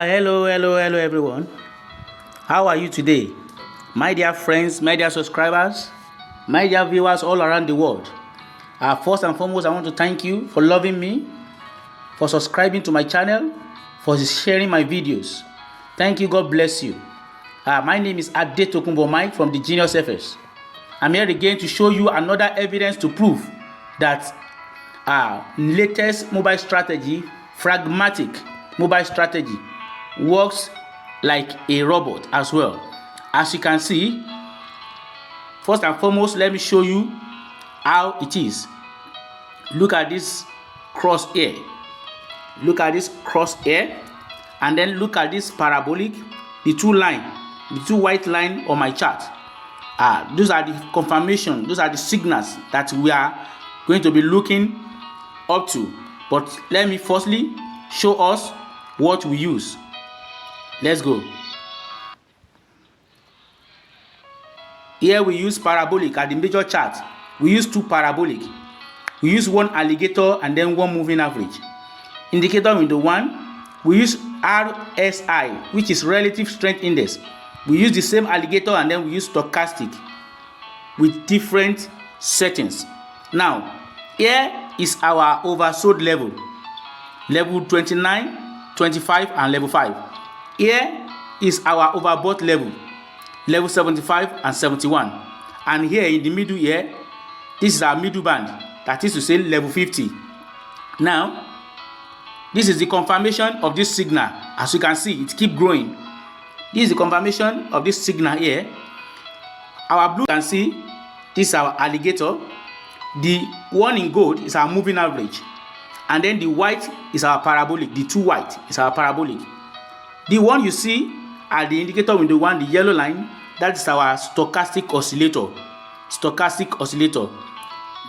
Hello everyone. How are you today? My dear friends, my dear subscribers, my dear viewers all around the world. First and foremost, I want to thank you for loving me, for subscribing to my channel, for sharing my videos. Thank you. God bless you. My name is Alligator Mike from the Genius FS. I'm here again to show you another evidence to prove that latest mobile strategy, FRACMAGIC mobile strategy, works like a robot as well. As you can see, first and foremost, let me show you how it is. Look at this cross here. Look at this cross here, and then look at this parabolic, the two white line on my chart. Those are the confirmation, those are the signals that we are going to be looking up to. But let me firstly show us what we use. Let's go. Here we use parabolic at the major chart. We use two parabolic. We use one alligator and then one moving average. Indicator window 1, we use RSI, which is relative strength index. We use the same alligator and then we use stochastic with different settings. Now, here is our oversold level. Level 29, 25 and level 5. Here is our overbought level. Level 75 and 71. And here in the middle here, this is our middle band. That is to say level 50. Now, this is the confirmation of this signal. As you can see, it keeps growing. This is the confirmation of this signal here. Our blue, you can see, this is our alligator. The one in gold is our moving average. And then the white is our parabolic. The two white is our parabolic. The one you see at the indicator window 1, the yellow line, that is our stochastic oscillator. Stochastic oscillator.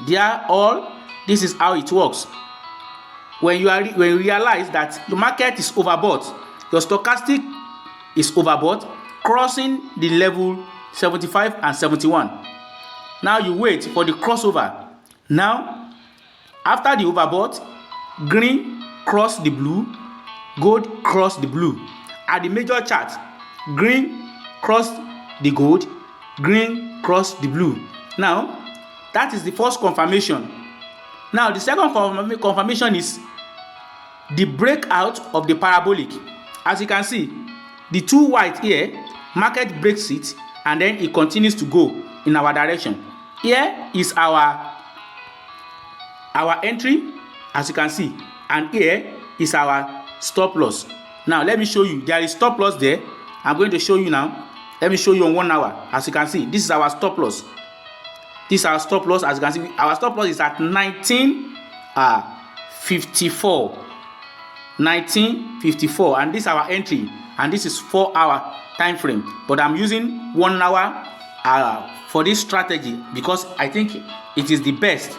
They are all, this is how it works. When you realize that the market is overbought, your stochastic is overbought, crossing the level 75 and 71. Now you wait for the crossover. Now, after the overbought, green cross the blue, gold cross the blue. At the major chart, green cross the gold, green cross the blue. Now, that is the first confirmation. Now, the second confirmation is the breakout of the parabolic. As you can see, the two white here, market breaks it and then it continues to go in our direction. Here is our entry, as you can see, and here is our stop loss. Now let me show you. There is stop loss there. I'm going to show you now. Let me show you on 1 hour. As you can see, this is our stop loss. This is our stop loss. As you can see, our stop loss is at 1954. 1954, and this is our entry, and this is 4-hour time frame. But I'm using 1 hour for this strategy because I think it is the best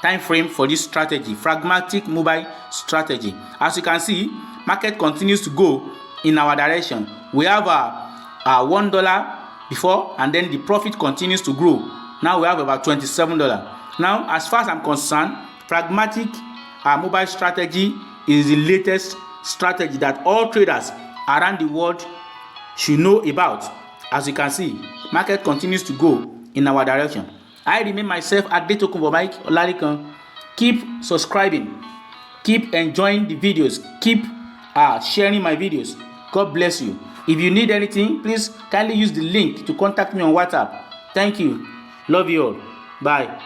time frame for this strategy, FRACMAGIC mobile strategy. As you can see, market continues to go in our direction. We have $1 before, and then the profit continues to grow. Now we have about $27. Now, as far as I'm concerned, FRACMAGIC mobile strategy is the latest strategy that all traders around the world should know about. As you can see, market continues to go in our direction. I remain myself Alligator Mike Olarikan. Keep subscribing, keep enjoying the videos, keep sharing my videos. God bless you. If you need anything, please kindly use the link to contact me on WhatsApp. Thank you. Love you all. Bye.